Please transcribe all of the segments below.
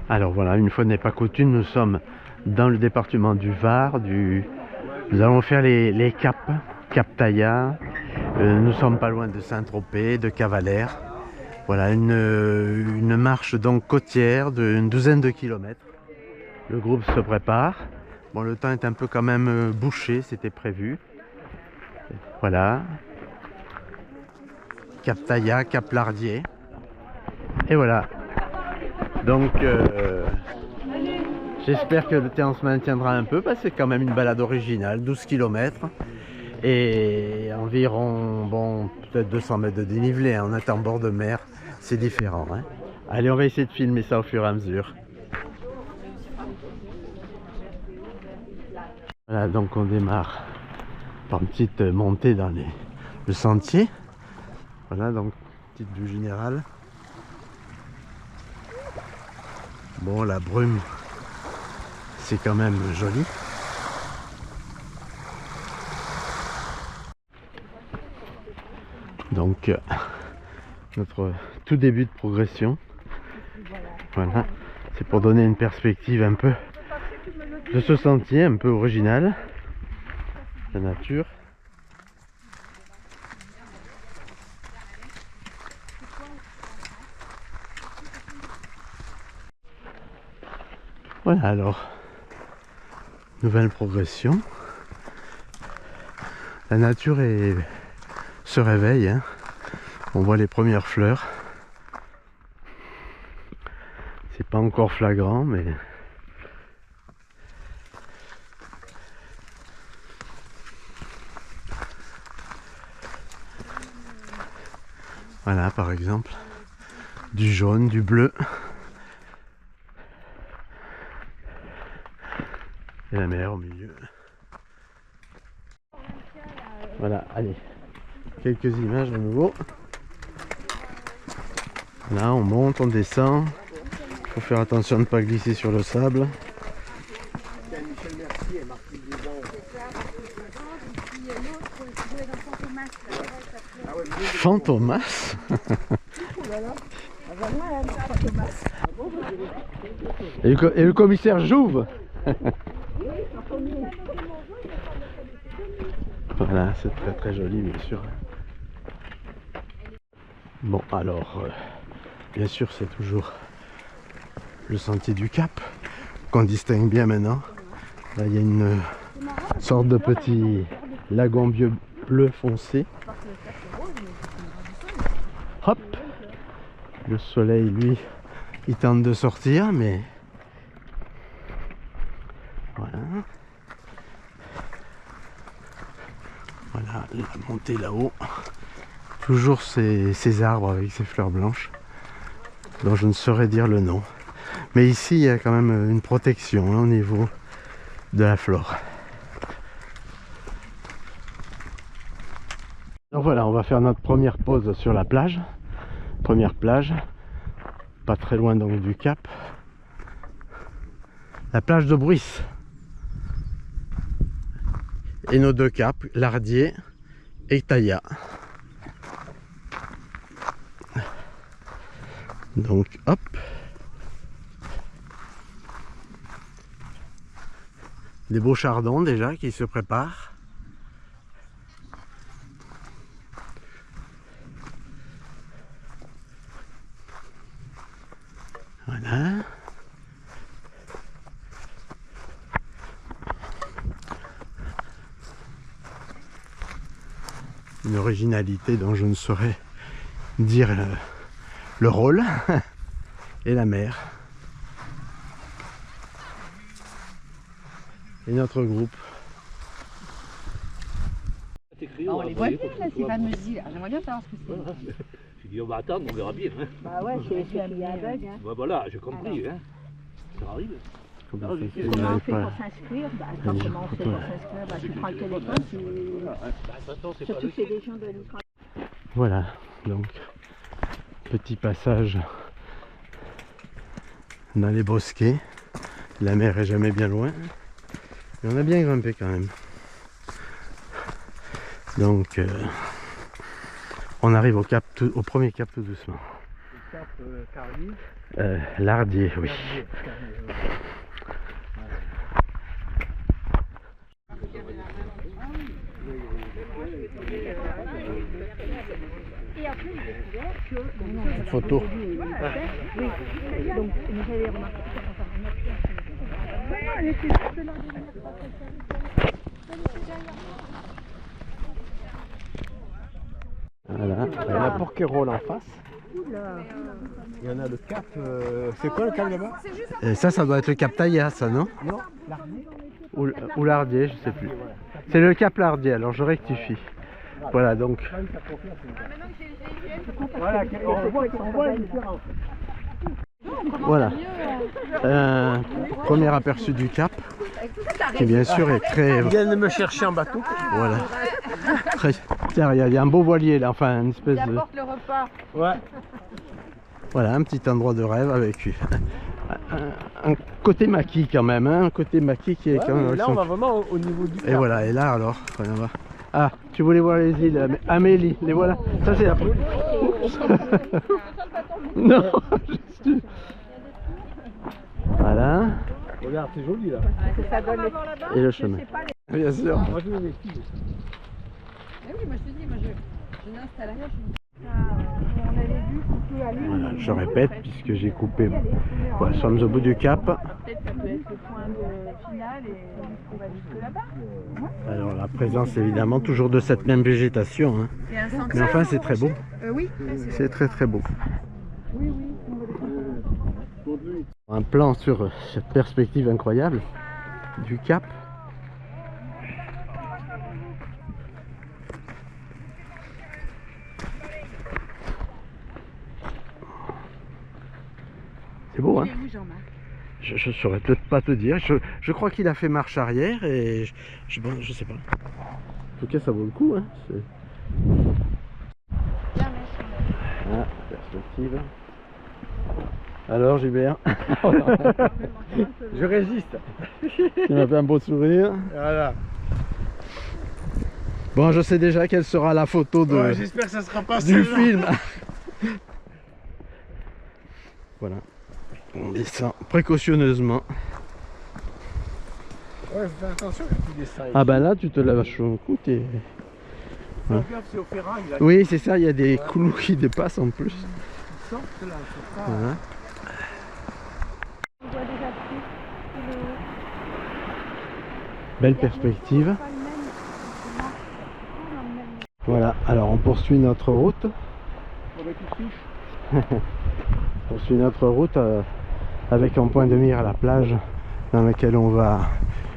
Alors voilà, une fois n'est pas coutume, nous sommes dans le département du Var. Nous allons faire les caps, Cap Taillat. Nous sommes pas loin de Saint-Tropez, de Cavalère. Voilà, une marche donc côtière d'une douzaine de kilomètres. Le groupe se prépare. Bon, le temps est un peu quand même bouché, c'était prévu. Voilà. Cap Taillat, Cap Lardier. Et voilà. Donc, j'espère que le temps se maintiendra un peu, parce que c'est quand même une balade originale, 12 km. Et environ, bon, peut-être 200 mètres de dénivelé, hein. On est en bord de mer, c'est différent, hein. Allez, on va essayer de filmer ça au fur et à mesure. Voilà, donc on démarre par une petite montée dans le sentier. Voilà, donc petite vue générale. Bon, la brume, c'est quand même joli. Donc, notre tout début de progression. Voilà, c'est pour donner une perspective un peu de ce sentier, un peu original. La nature. Voilà, alors, nouvelle progression. La nature se réveille, hein. On voit les premières fleurs. C'est pas encore flagrant, mais voilà, par exemple, du jaune, du bleu. Et la mer au milieu. Voilà, allez, quelques images à nouveau. Là, on monte, on descend. Il faut faire attention de ne pas glisser sur le sable. Fantomas. Et le commissaire Jouve. Voilà, c'est très très joli, bien sûr. Bon, alors, bien sûr, c'est toujours le sentier du Cap, qu'on distingue bien maintenant. Là, il y a une sorte de petit lagon bleu foncé. Hop! Le soleil, lui, il tente de sortir, mais voilà. Voilà, la montée là-haut. Toujours ces arbres avec ces fleurs blanches, dont je ne saurais dire le nom. Mais ici, il y a quand même une protection, hein, au niveau de la flore. Donc voilà, on va faire notre première pause sur la plage. Première plage, pas très loin donc du Cap. La plage de Bruisse. Et nos deux caps, Lardier et Taillat. Donc hop. Des beaux chardons déjà qui se préparent. Voilà. Une originalité dont je ne saurais dire le rôle. Et la mer. Et notre groupe. On les voit bien là, ces fameuses îles. J'aimerais bien savoir ce que c'est. J'ai dit on va attendre, on verra bien. Hein. Bah ouais, c'est qu'il y a aveugle. Hein. Bah voilà, j'ai compris. Hein. Ça arrive. Comment on fait pour s'inscrire? Bah, comment on fait pour s'inscrire? Bah, tu prends le téléphone, surtout que c'est des gens de l'Ukraine. Voilà, donc petit passage dans les bosquets. La mer est jamais bien loin. Mais on a bien grimpé quand même. Donc on arrive au premier cap tout doucement. Cap Carly. Lardier, oui. Et après, j'ai découvert que... Photo. Oui, donc j'avais remarqué que elle était juste là. Voilà. Il y a la Porquerolles en face. Il y en a le cap. C'est quoi le cap là-bas? Et ça doit être le cap Taïa, ça, non? Non, Lardier. Ou Lardier, je sais plus. C'est le cap Lardier, alors je rectifie. Voilà, donc. Voilà, on voit la différence. Voilà. Premier aperçu du cap, qui bien sûr est très... Ils viennent me chercher en bateau. Voilà. Tiens, il y a un beau voilier là, enfin une espèce de... le repas. Ouais. Voilà, un petit endroit de rêve avec un côté maquis quand même, hein, un côté maquis qui est quand même... Là, on va vraiment au niveau du cap. Et voilà, et là alors, on va... Ah, tu voulais voir les îles Amélie, les voilà. Ça c'est la... Non, juste... Voilà. Regarde, c'est joli là. Ça donne les... Et le chemin. Bien sûr. Moi, je vais skier. Oui, moi je te dis, moi je n'installe rien. On avait vu qu'on peut aller... Voilà, je répète, puisque j'ai coupé. Voilà, nous sommes au bout du cap. Peut-être ça peut être le point final et on va jusque là-bas. Alors la présence évidemment toujours de cette même végétation, hein. Mais enfin c'est très beau. Oui, C'est très très beau. Un plan sur cette perspective incroyable du cap. C'est beau, hein? Je saurais peut-être pas te dire. Je crois qu'il a fait marche arrière et bon, je sais pas. En tout cas, ça vaut le coup, hein. Ah, perspective. Alors, Gilbert? Je résiste. Tu m'as fait un beau sourire. Voilà. Bon, je sais déjà quelle sera la photo de, Ouais, j'espère que ça sera pas du celle-là. film. Voilà. On descend précautionneusement. Ouais, fais attention quand tu descends. Ah bah là, tu te lâches au cou. Fais gaffe, c'est au ferraille. Là. Oui, c'est ça, il y a des clous qui dépassent en plus. Ils sortent là, c'est ça. Voilà. On voit déjà Belle perspective. Voilà, alors on poursuit notre route. On poursuit notre route avec en point de mire à la plage dans laquelle on va,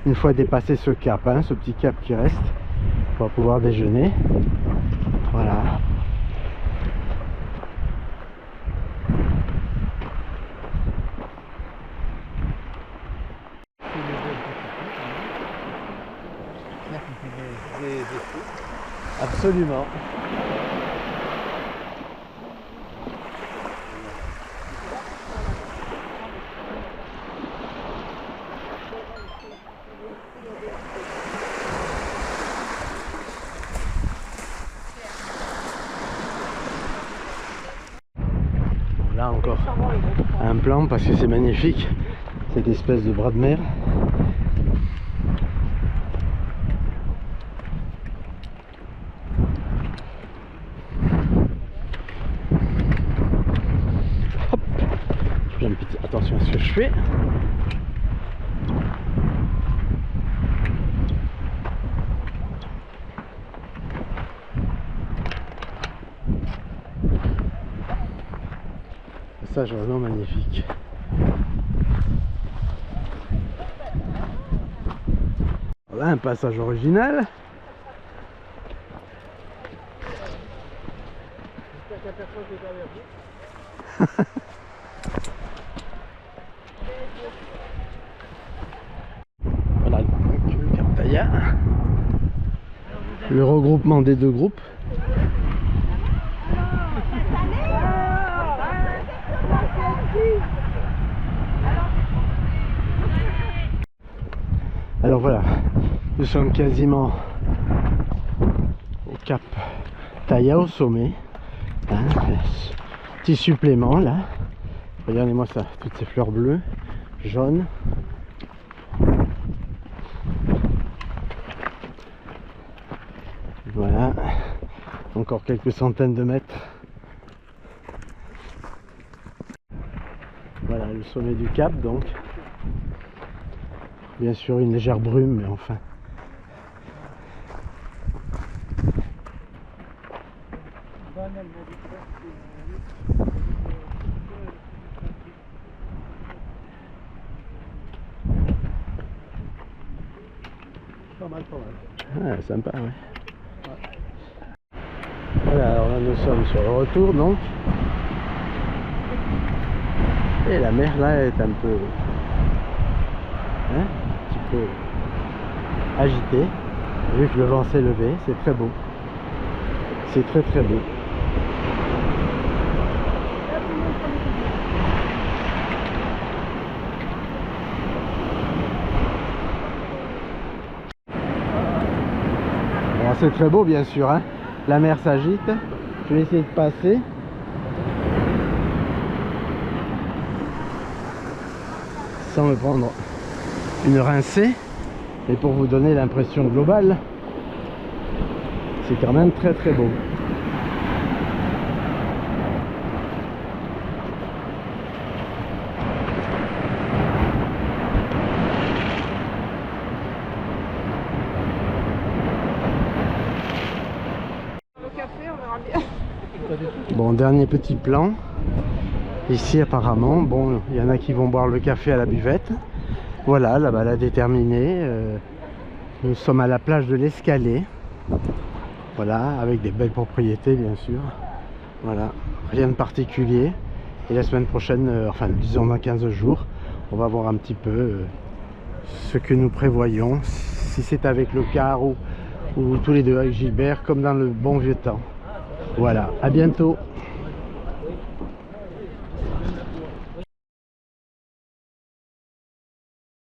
une fois dépassé ce cap, hein, ce petit cap qui reste, on va pouvoir déjeuner. Voilà. Absolument. Là encore un plan parce que c'est magnifique, cette espèce de bras de mer. Hop, j'ai une petite attention à ce que je fais. Passage vraiment magnifique. Voilà un passage original. Voilà donc le Cap Taïa. Le regroupement des deux groupes. Alors voilà, nous sommes quasiment au Cap Taïa, au sommet. Hein, Petit supplément là. Regardez-moi ça, toutes ces fleurs bleues, jaunes. Voilà, encore quelques centaines de mètres. Voilà le sommet du cap donc. Bien sûr une légère brume, mais enfin. Pas mal, pas Ah, mal. sympa, ouais. Voilà, alors là nous sommes sur le retour donc. Et la mer là est un peu, un petit peu agitée. Vu que le vent s'est levé, c'est très beau. C'est très très beau. Bon, c'est très beau bien sûr, hein. La mer s'agite. Je vais essayer de passer. Sans me prendre une rincée. Et pour vous donner l'impression globale, c'est quand même très très beau. Bon, dernier petit plan. Ici apparemment, bon, il y en a qui vont boire le café à la buvette. Voilà, la balade est terminée. Nous sommes à la plage de l'Escalé. Voilà, avec des belles propriétés bien sûr. Voilà, rien de particulier. Et la semaine prochaine, enfin disons dans 15 jours, on va voir un petit peu ce que nous prévoyons. Si c'est avec le car ou tous les deux avec Gilbert, comme dans le bon vieux temps. Voilà, à bientôt.